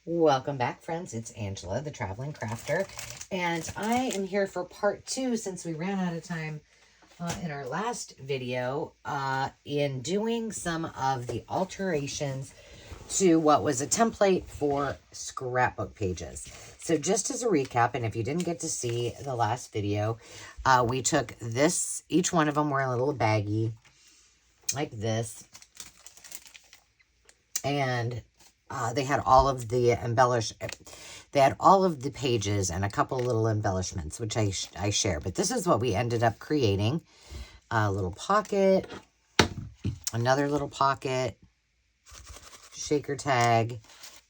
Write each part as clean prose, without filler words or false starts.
Welcome back, friends. It's Angela, the Traveling Crafter, and I am here for part 2 since we ran out of time in our last video in doing some of the alterations to what was a template for scrapbook pages. So just as a recap, and if you didn't get to see the last video, we took this, each one of them were a little baggie like this, and they had all of the they had all of the pages and a couple little embellishments, which I share. But this is what we ended up creating. A little pocket, another little pocket, shaker tag,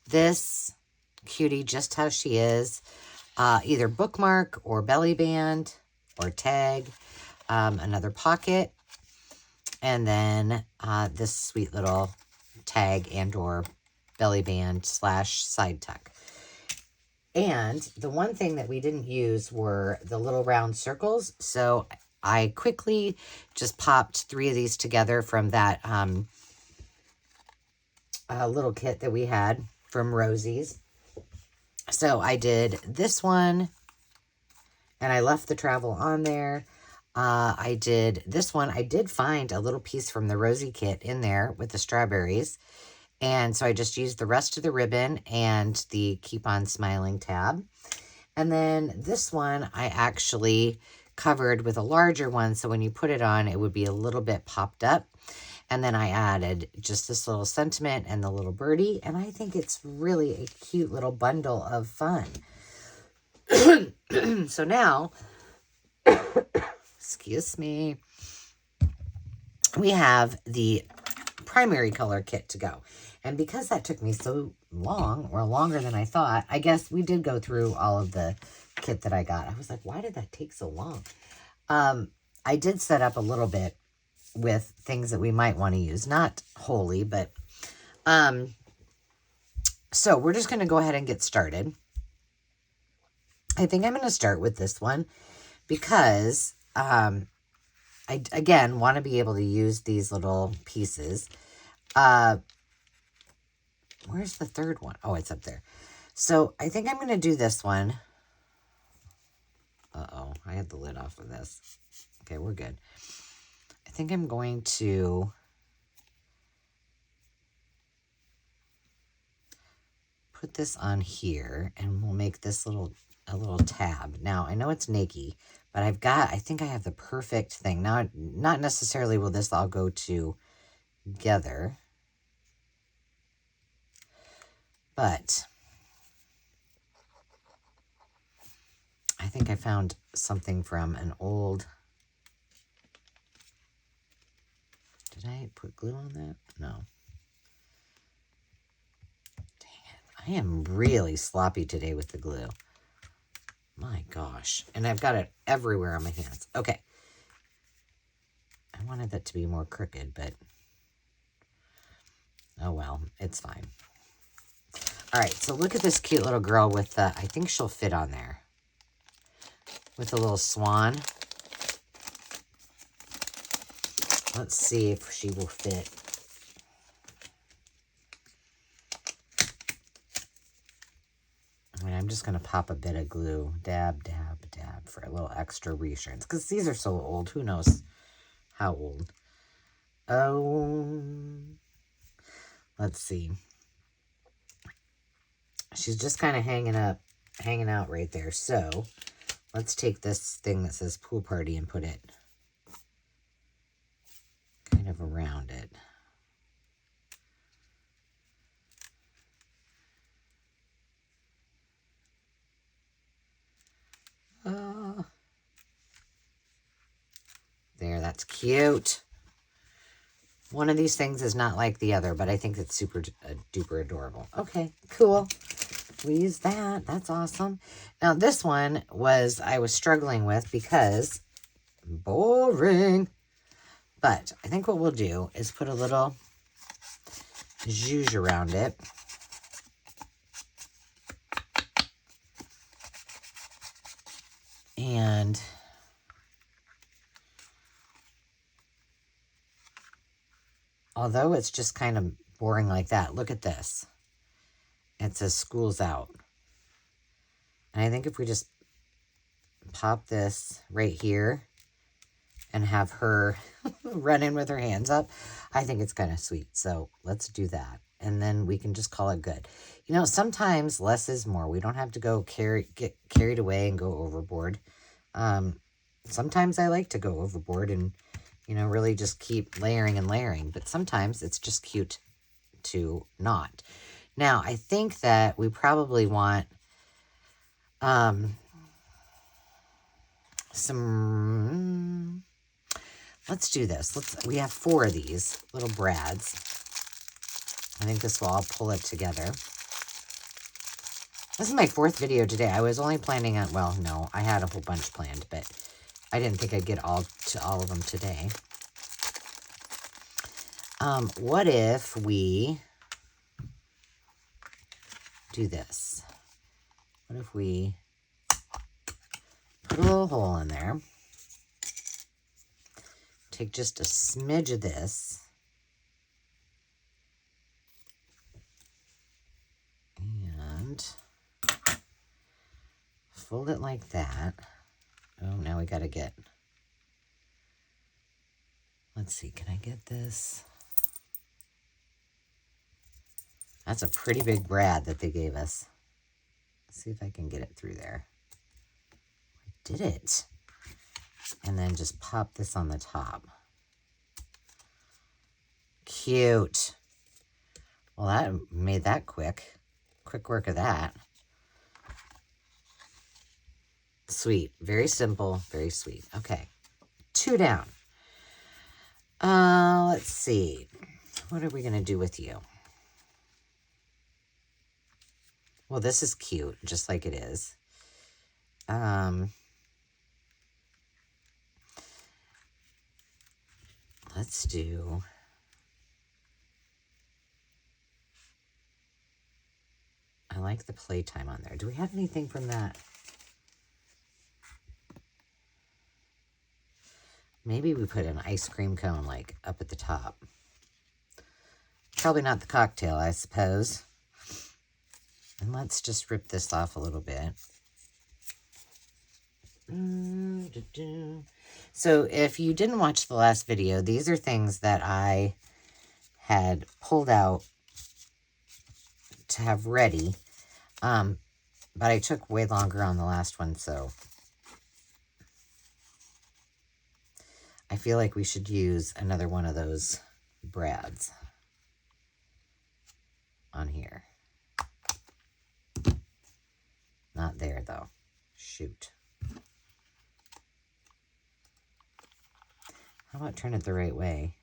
this cutie just how she is, either bookmark or belly band or tag, another pocket, and then this sweet little tag and or belly band / side tuck. And the one thing that we didn't use were the little round circles. So I quickly just popped 3 of these together from that little kit that we had from Rosie's. So I did this one and I left the travel on there. I did this one. I did find a little piece from the Rosie kit in there with the strawberries. And so I just used the rest of the ribbon and the Keep On Smiling tab. And then this one I actually covered with a larger one, so when you put it on, it would be a little bit popped up. And then I added just this little sentiment and the little birdie, and I think it's really a cute little bundle of fun. So now, excuse me, we have the primary color kit to go. And because that took me so long, or longer than I thought, I guess we did go through all of the kit that I got. I was like, why did that take so long? I did set up a little bit with things that we might want to use. Not wholly, but... so we're just going to go ahead and get started. I think I'm going to start with this one because I, again, want to be able to use these little pieces. Where's the third one? Oh, it's up there. So I think I'm going to do this one. Uh-oh, I had the lid off of this. Okay, we're good. I think I'm going to put this on here, and we'll make this a little tab. Now, I know it's naked, but I think I have the perfect thing. Now, not necessarily will this all go together, but I think I found something from an old... Did I put glue on that? No. Dang it. I am really sloppy today with the glue. My gosh. And I've got it everywhere on my hands. Okay. I wanted that to be more crooked, but... oh well, it's fine. All right, so look at this cute little girl with the... I think she'll fit on there. With a little swan. Let's see if she will fit. I'm just going to pop a bit of glue. Dab, dab, dab for a little extra reassurance. Because these are so old. Who knows how old. Oh. Let's see. She's just kind of hanging out right there. So let's take this thing that says pool party and put it kind of around it. There, that's cute. One of these things is not like the other, but I think it's super duper adorable. Okay, cool. We use that. That's awesome. Now, this one I was struggling with because boring. But I think what we'll do is put a little zhuzh around it. And although it's just kind of boring like that, look at this. It says school's out. And I think if we just pop this right here and have her run in with her hands up, I think it's kind of sweet. So let's do that. And then we can just call it good. You know, sometimes less is more. We don't have to get carried away and go overboard. Sometimes I like to go overboard and, you know, really just keep layering and layering. But sometimes it's just cute to not. Now, I think that we probably want some... Let's do this. We have 4 of these little brads. I think this will all pull it together. This is my 4th video today. I was only planning on, well, no, I had a whole bunch planned, but I didn't think I'd get to all of them today. What if we do this? What if we put a little hole in there? Take just a smidge of this. And fold it like that. Oh, now we got to get... Let's see, can I get this? That's a pretty big brad that they gave us. Let's see if I can get it through there. I did it. And then just pop this on the top. Cute. Well, that made that quick. Quick work of that. Sweet. Very simple. Very sweet. Okay. 2 down. Let's see. What are we going to do with you? Well, this is cute, just like it is. Let's do... I like the playtime on there. Do we have anything from that? Maybe we put an ice cream cone, like, up at the top. Probably not the cocktail, I suppose. And let's just rip this off a little bit. So if you didn't watch the last video, these are things that I had pulled out to have ready. But I took way longer on the last one, so I feel like we should use another one of those brads on here. Not there, though. Shoot. How about turn it the right way?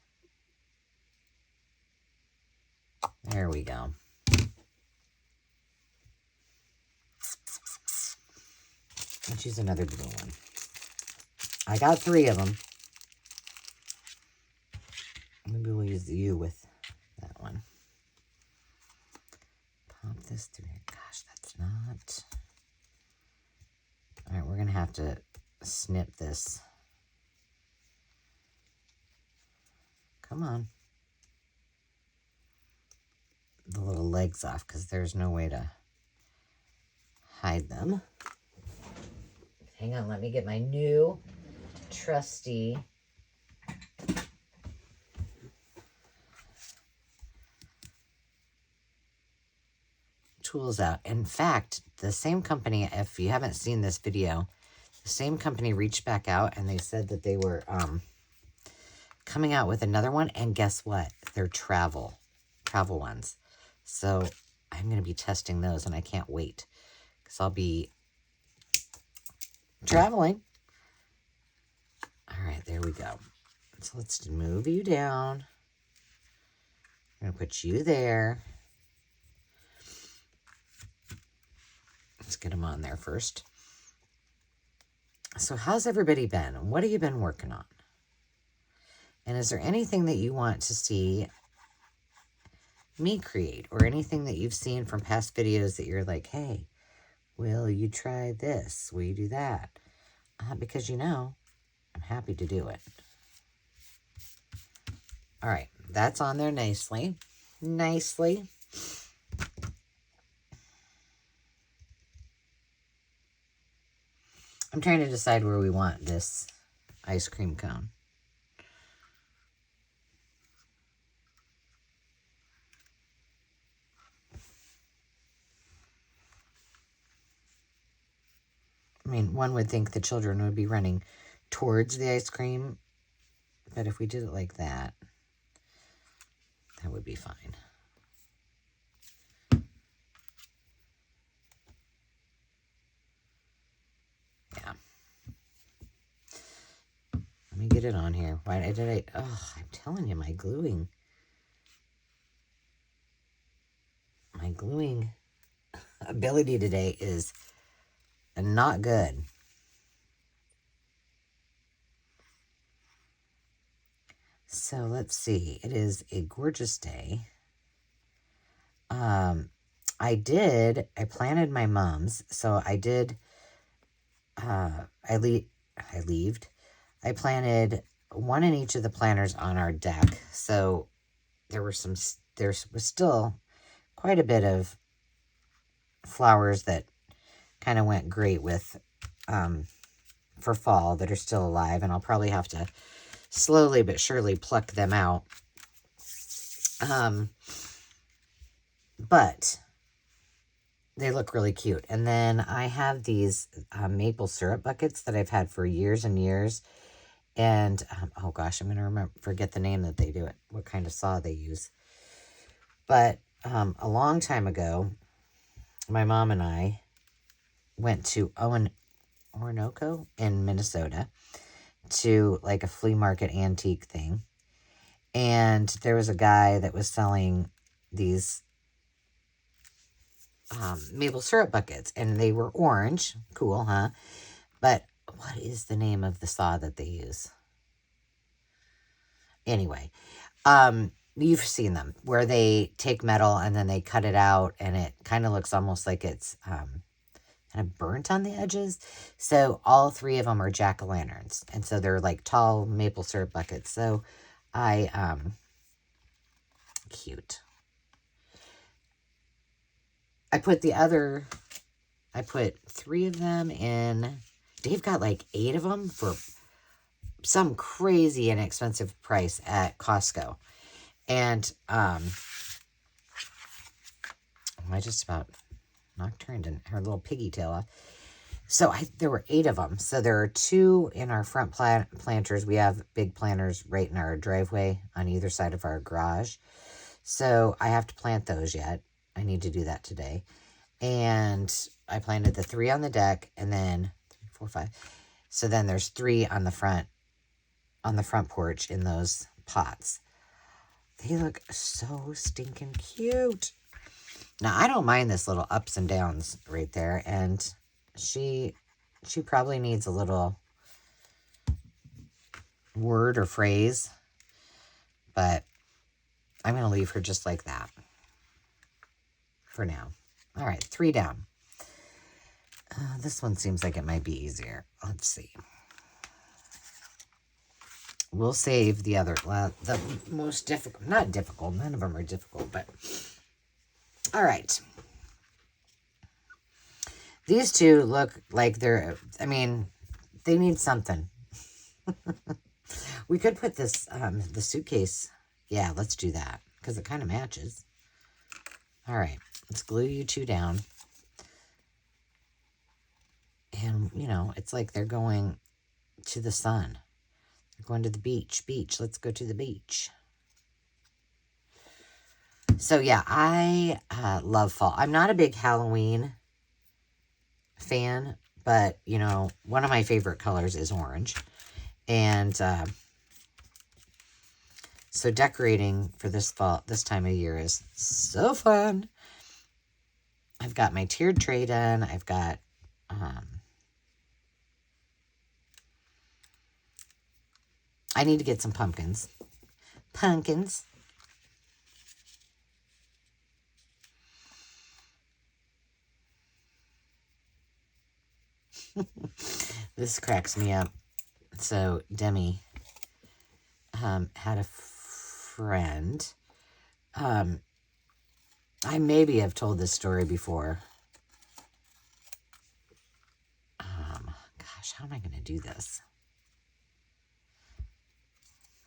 There we go. Let's use another blue one. I got 3 of them. Maybe we'll use you with that one. Pop this through here. Gosh, that's not... All right, we're going to have to snip this. Come on. The little legs off, because there's no way to hide them. Hang on, let me get my new trusty tools out. In fact, the same company, if you haven't seen this video, the same company reached back out and they said that they were coming out with another one. And guess what? They're travel ones. So I'm going to be testing those and I can't wait because I'll be traveling. All right, there we go. So let's move you down. I'm going to put you there. Let's get them on there first. So how's everybody been? What have you been working on? And is there anything that you want to see me create or anything that you've seen from past videos that you're like, hey, will you try this? Will you do that? Because you know, I'm happy to do it. All right, that's on there nicely. Nicely. I'm trying to decide where we want this ice cream cone. I mean, one would think the children would be running towards the ice cream, but if we did it like that, that would be fine. Yeah. Let me get it on here. Why did I? Oh, I'm telling you, my gluing ability today is not good. So let's see. It is a gorgeous day. I planted my mums. So I did, I planted one in each of the planters on our deck. So there was still quite a bit of flowers that kind of went great with, for fall that are still alive. And I'll probably have to slowly but surely pluck them out. But they look really cute. And then I have these maple syrup buckets that I've had for years and years. And, oh gosh, I'm going to forget the name that they do it, what kind of saw they use. But a long time ago, my mom and I went to Orinoco in Minnesota to like a flea market antique thing. And there was a guy that was selling these maple syrup buckets, and they were orange. Cool, huh? But what is the name of the saw that they use? Anyway, you've seen them where they take metal and then they cut it out, and it kind of looks almost like it's kind of burnt on the edges. So all three of them are jack-o'-lanterns, and so they're like tall maple syrup buckets. So cute. I put three of them in. Dave got like 8 of them for some crazy inexpensive price at Costco. And I just about knocked her her little piggy tail off. So there were 8 of them. So there are 2 in our front planters. We have big planters right in our driveway on either side of our garage. So I have to plant those yet. I need to do that today. And I planted the 3 on the deck, and then 3, 4, 5. So then there's 3 on the front porch in those pots. They look so stinking cute. Now, I don't mind this little ups and downs right there, and she probably needs a little word or phrase, but I'm going to leave her just like that for now. All right, 3 down. This one seems like it might be easier. Let's see. We'll save the other, the most difficult, not difficult, none of them are difficult, but all right. These 2 look like they need something. We could put this, the suitcase. Yeah, let's do that because it kind of matches. All right, let's glue you 2 down. And, it's like they're going to the sun. They're going to the beach. Let's go to the beach. So, yeah, I love fall. I'm not a big Halloween fan, but, one of my favorite colors is orange. And so decorating for this time of year is so fun. I've got my tiered tray done. I've got I need to get some pumpkins. This cracks me up. So Demi had a friend. I maybe have told this story before. Gosh, how am I going to do this?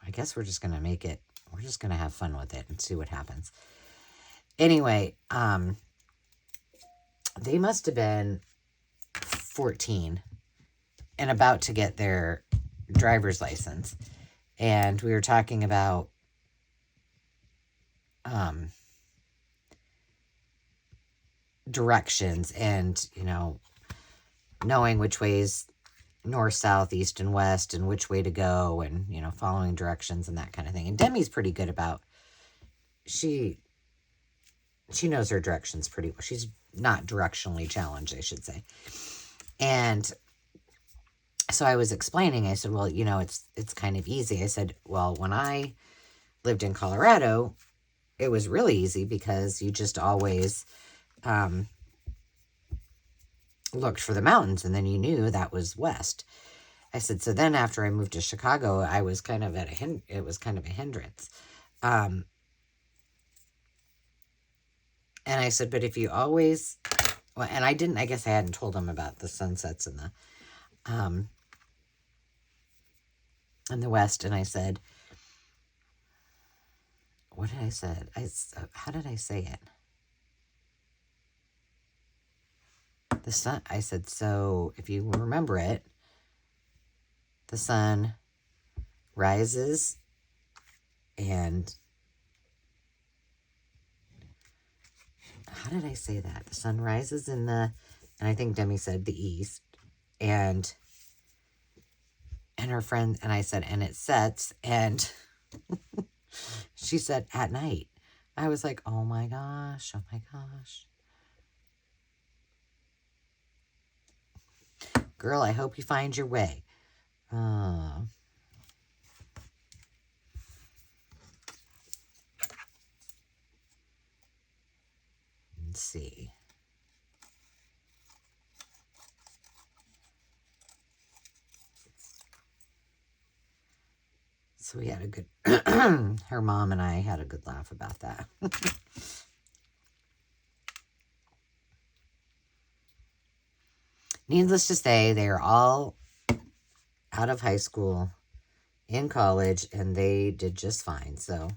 I guess we're just going to make it, we're just going to have fun with it and see what happens. Anyway, they must have been 14 and about to get their driver's license. And we were talking about directions and, you know, knowing which ways north, south, east, and west, and which way to go, and, you know, following directions and that kind of thing. And Demi's pretty good about, she knows her directions pretty well. She's not directionally challenged, I should say. And so I was explaining, I said, well, you know, it's kind of easy. I said, well, when I lived in Colorado, it was really easy because you just always looked for the mountains, and then you knew that was west. I said, so then after I moved to Chicago, I was kind of it was kind of a hindrance. And I said, but if you always, well, and I guess I hadn't told them about the sunsets in the west. And I said, what did I say? How did I say it? The sun, I said, so if you remember it, the sun rises and, how did I say that? The sun rises in the, and I think Demi said the east, and her friend, and I said, and it sets, and she said, at night. I was like, oh my gosh, oh my gosh. Girl, I hope you find your way. Let's see. So we had a good, her mom and I had a good laugh about that. Needless to say, they are all out of high school, in college, and they did just fine. So,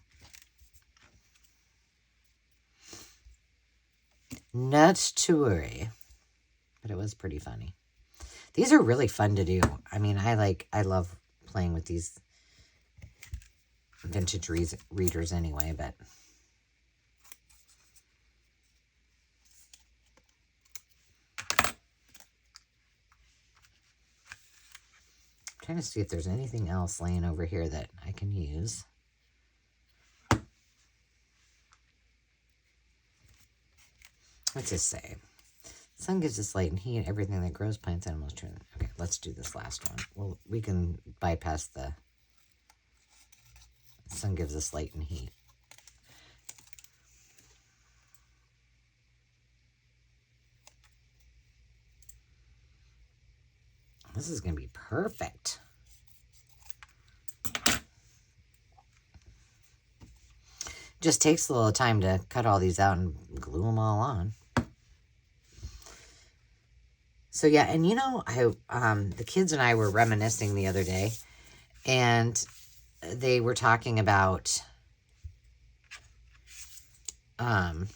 not to worry. But it was pretty funny. These are really fun to do. I mean, I love playing with these vintage readers anyway, but trying to see if there's anything else laying over here that I can use. What's this say? Sun gives us light and heat. Everything that grows, plants, animals, turn. Okay, let's do this last one. Well, we can bypass the sun gives us light and heat. This is going to be perfect. Just takes a little time to cut all these out and glue them all on. So yeah, and you know, the kids and I were reminiscing the other day, and they were talking about the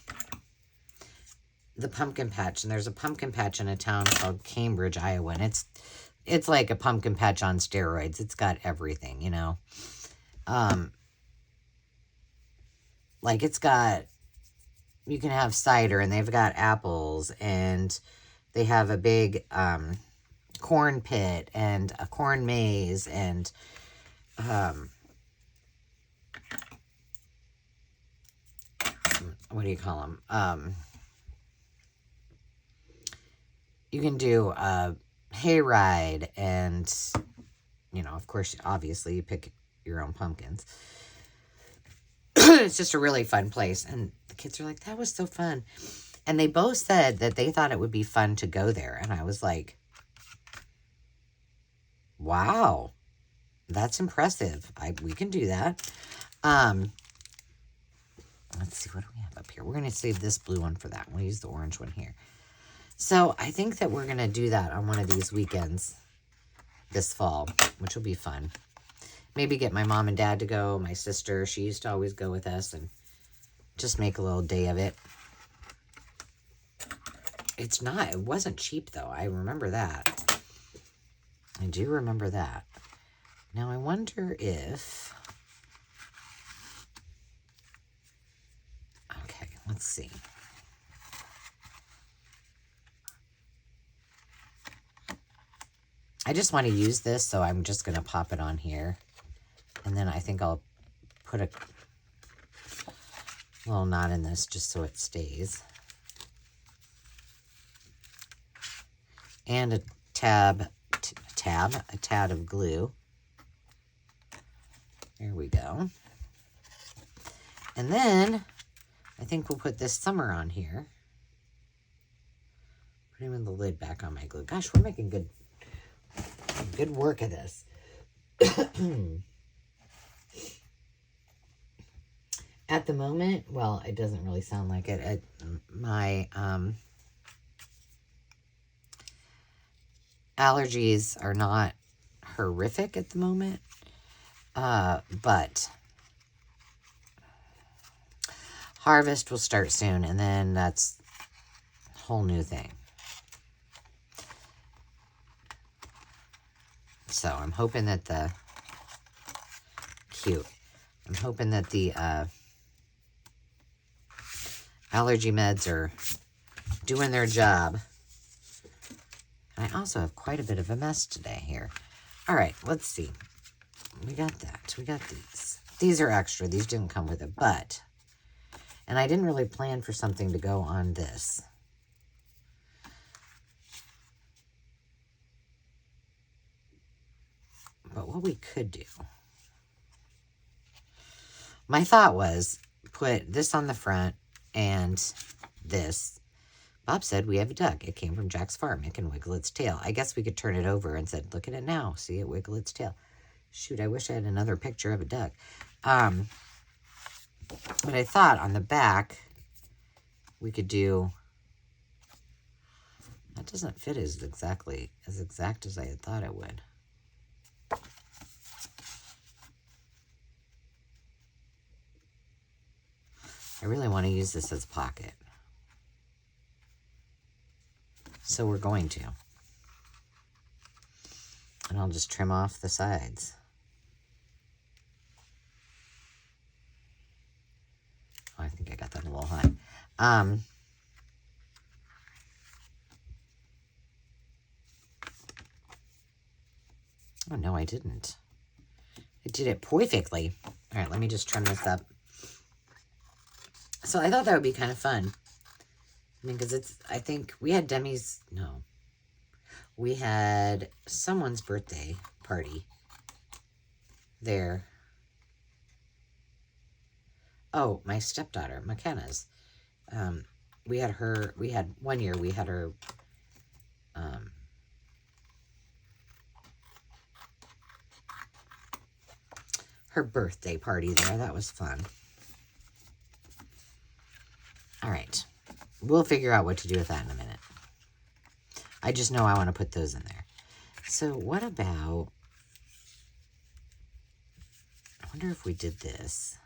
pumpkin patch, and there's a pumpkin patch in a town called Cambridge, Iowa, and it's like a pumpkin patch on steroids. It's got everything, you know. Like it's got, you can have cider, and they've got apples, and they have a big corn pit and a corn maze, and what do you call them? You can do a hayride, and, you know, of course, obviously, you pick your own pumpkins. It's just a really fun place. And the kids are like, that was so fun. And they both said that they thought it would be fun to go there. And I was like, wow, that's impressive. We can do that. Let's see, what do we have up here? We're going to save this blue one for that. We'll use the orange one here. So I think that we're going to do that on one of these weekends. this fall, which will be fun. Maybe get my mom and dad to go. My sister, she used to always go with us, and just make a little day of it. It wasn't cheap though. I remember that. I do remember that. Now I wonder if, okay, let's see. I just want to use this, so I'm just going to pop it on here. And then I think I'll put a little knot in this just so it stays. And a tad of glue. There we go. And then I think we'll put this summer on here. Put him in the lid back on my glue. Gosh, we're making good work of this. At the moment, well, it doesn't really sound like it. My allergies are not horrific at the moment, but harvest will start soon, and then that's a whole new thing. So I'm hoping that the allergy meds are doing their job. And I also have quite a bit of a mess today here. All right, let's see. We got that. We got these. These are extra. These didn't come with it, but, and I didn't really plan for something to go on this. But what we could do, my thought was put this on the front and this. Bob said we have a duck. It came from Jack's farm. It can wiggle its tail. I guess we could turn it over and said, look at it now. See it wiggle its tail. Shoot, I wish I had another picture of a duck. But I thought on the back we could do, that doesn't fit as exact as I had thought it would. I really want to use this as a pocket. So we're going to. And I'll just trim off the sides. Oh, I think I got that a little high. Oh, no, I didn't. I did it perfectly. All right, let me just trim this up. So I thought that would be kind of fun. I mean, because I think we had we had someone's birthday party there. Oh, my stepdaughter, McKenna's. We had 1 year, we had her, her birthday party there. That was fun. All right. We'll figure out what to do with that in a minute. I just know I want to put those in there. So what about, I wonder if we did this.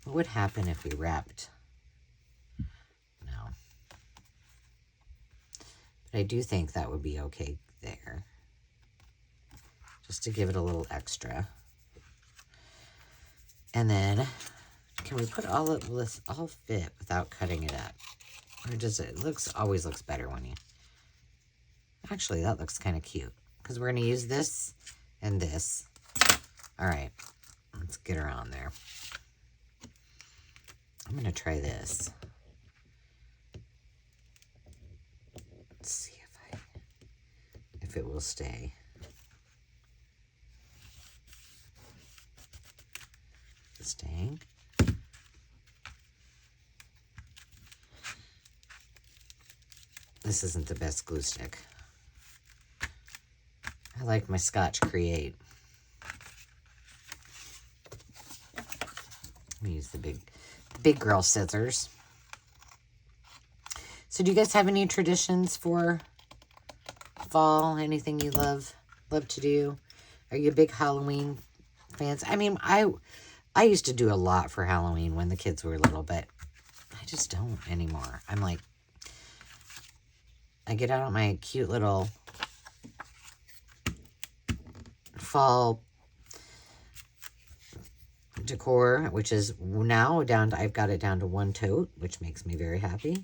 What would happen if we wrapped? No. But I do think that would be okay there. Just to give it a little extra. And then, can we put all of this all fit without cutting it up? Or does it always looks better when you... Actually, that looks kind of cute. Because we're going to use this and this. All right. Let's get her on there. I'm going to try this. Let's see if it will stay. Is it staying? This isn't the best glue stick. I like my Scotch Create. Let me use the big girl scissors. So do you guys have any traditions for fall? Anything you love love to do? Are you big Halloween fans? I mean, I used to do a lot for Halloween when the kids were little, but I just don't anymore. I'm like, I get out my cute little fall decor, which is now down to, I've got it down to 1 tote, which makes me very happy.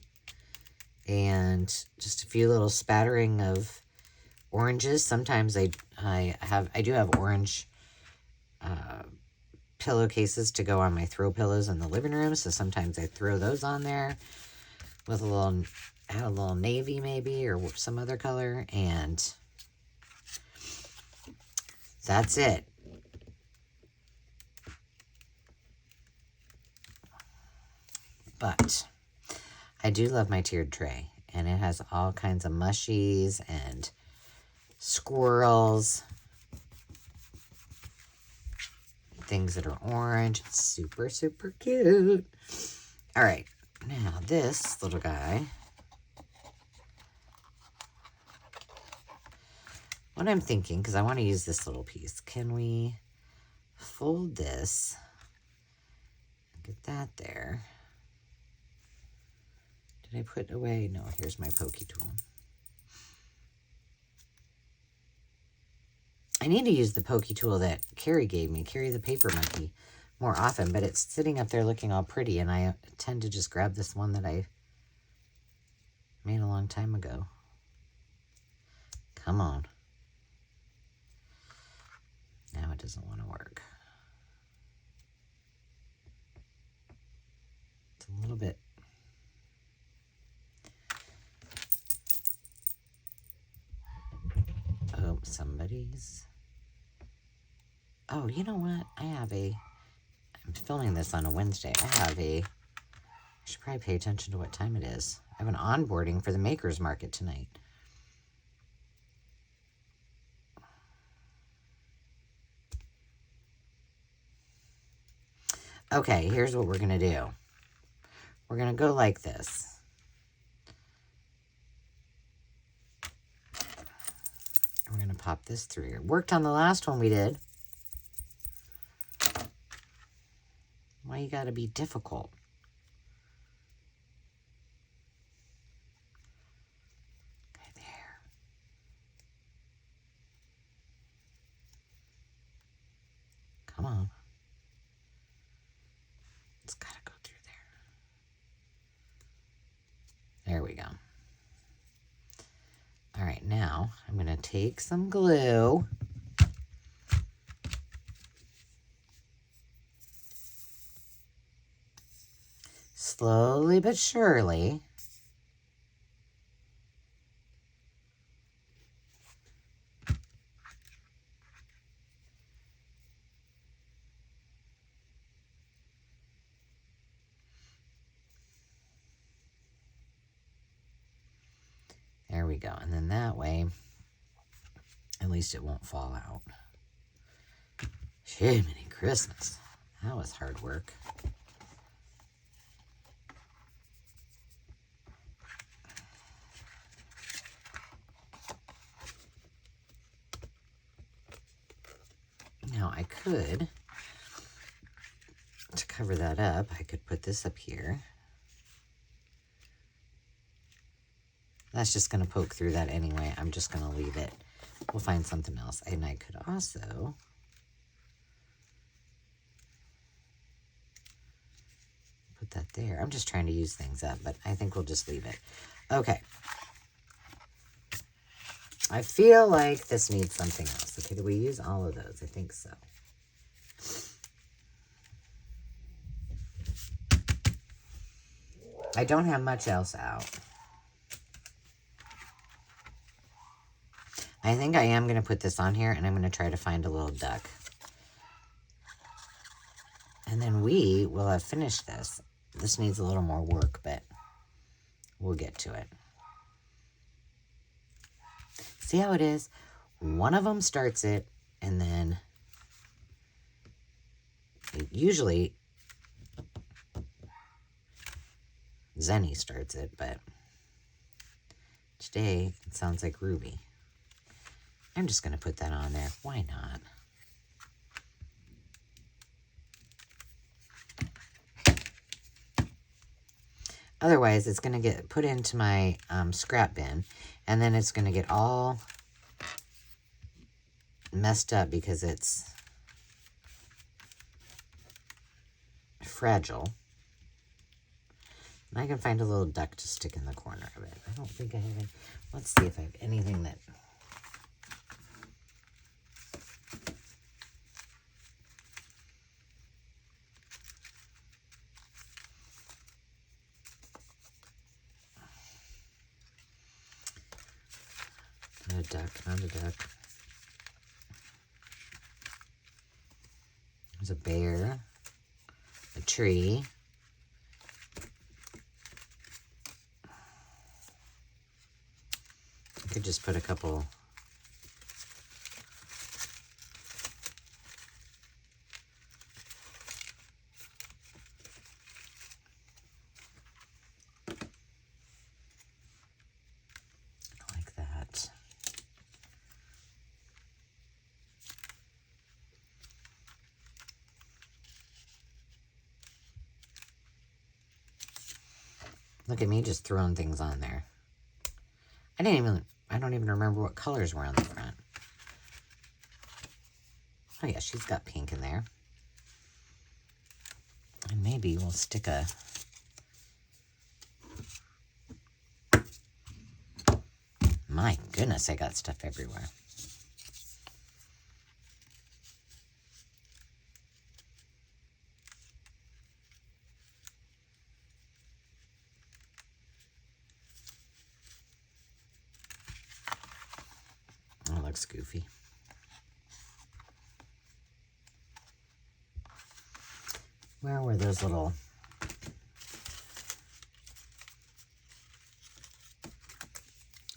And just a few little spattering of oranges. Sometimes I do have orange pillowcases to go on my throw pillows in the living room, so sometimes I throw those on there with add a little navy maybe, or some other color, and that's it. But I do love my tiered tray, and it has all kinds of mushies and squirrels, things that are orange. It's super, super cute. All right, now this little guy, what I'm thinking, because I want to use this little piece, can we fold this, get that there? Did I put away? No, here's my pokey tool. I need to use the pokey tool that Carrie gave me, Carrie the paper monkey, more often, but it's sitting up there looking all pretty, and I tend to just grab this one that I made a long time ago. Come on. Now it doesn't want to work. It's a little bit. Oh, somebody's. Oh, you know what? I'm filming this on a Wednesday. I should probably pay attention to what time it is. I have an onboarding for the Makers Market tonight. Okay, here's what we're going to do. We're going to go like this. We're going to pop this through here. Worked on the last one we did. Why you got to be difficult? Okay, there. Come on. It's got to go through there. There we go. All right, now I'm going to take some glue. Slowly but surely. There we go. And then that way, at least it won't fall out. Jiminy Christmas. That was hard work. Now I could, to cover that up, I could put this up here. That's just going to poke through that anyway. I'm just going to leave it. We'll find something else. And I could also put that there. I'm just trying to use things up, but I think we'll just leave it. Okay. I feel like this needs something else. Okay, do we use all of those? I think so. I don't have much else out. I think I am going to put this on here, and I'm going to try to find a little duck. And then we will have finished this. This needs a little more work, but we'll get to it. See how it is? One of them starts it, and then usually Zenny starts it, but today it sounds like Ruby. I'm just going to put that on there. Why not? Otherwise, it's going to get put into my scrap bin, and then it's going to get all messed up because it's fragile. And I can find a little duck to stick in the corner of it. I don't think I have any. Let's see if I have anything that... Not a duck, not a duck. There's a bear, a tree. I could just put a couple like that. Look at me just throwing things on there. I don't even remember what colors were on the front. Oh yeah, she's got pink in there. And maybe we'll stick a... My goodness, I got stuff everywhere. That looks goofy. Where were those little...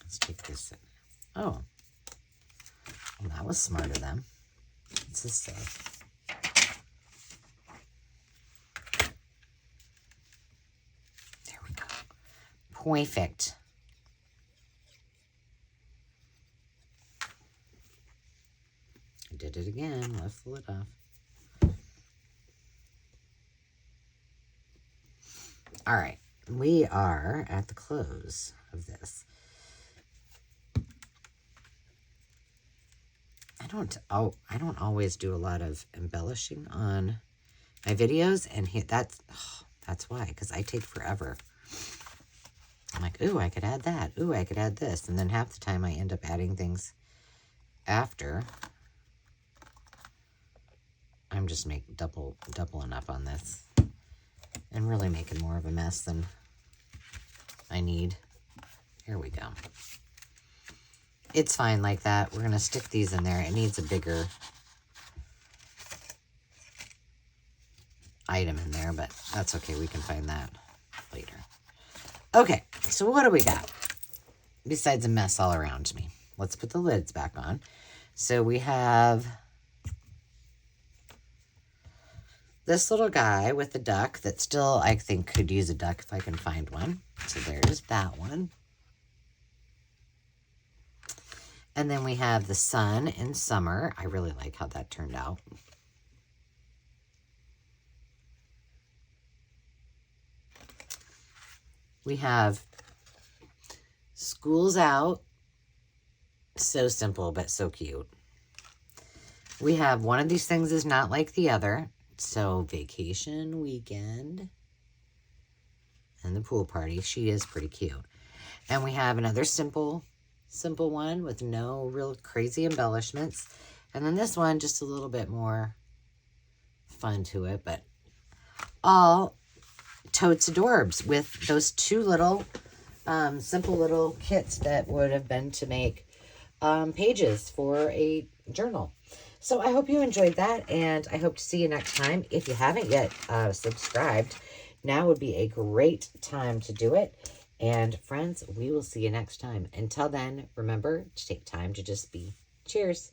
Let's take this in. Oh. Well, that was smart of them. What's this say? There we go. Perfect. I did it again. Left the lid off. All right, we are at the close of this. I don't always do a lot of embellishing on my videos, and that's why, because I take forever. I'm like, ooh, I could add that. Ooh, I could add this, and then half the time I end up adding things after. I'm just doubling up on this. And really making more of a mess than I need. Here we go. It's fine like that. We're going to stick these in there. It needs a bigger item in there, but that's okay. We can find that later. Okay, so what do we got? Besides a mess all around me. Let's put the lids back on. So we have... this little guy with the duck that still, I think, could use a duck if I can find one. So there's that one. And then we have the sun in summer. I really like how that turned out. We have school's out. So simple, but so cute. We have one of these things is not like the other. So, vacation weekend and the pool party. She is pretty cute. And we have another simple one with no real crazy embellishments. And then this one, just a little bit more fun to it, but all totes adorbs with those two little simple little kits that would have been to make pages for a journal. So I hope you enjoyed that, and I hope to see you next time. If you haven't yet subscribed, now would be a great time to do it. And friends, we will see you next time. Until then, remember to take time to just be. Cheers.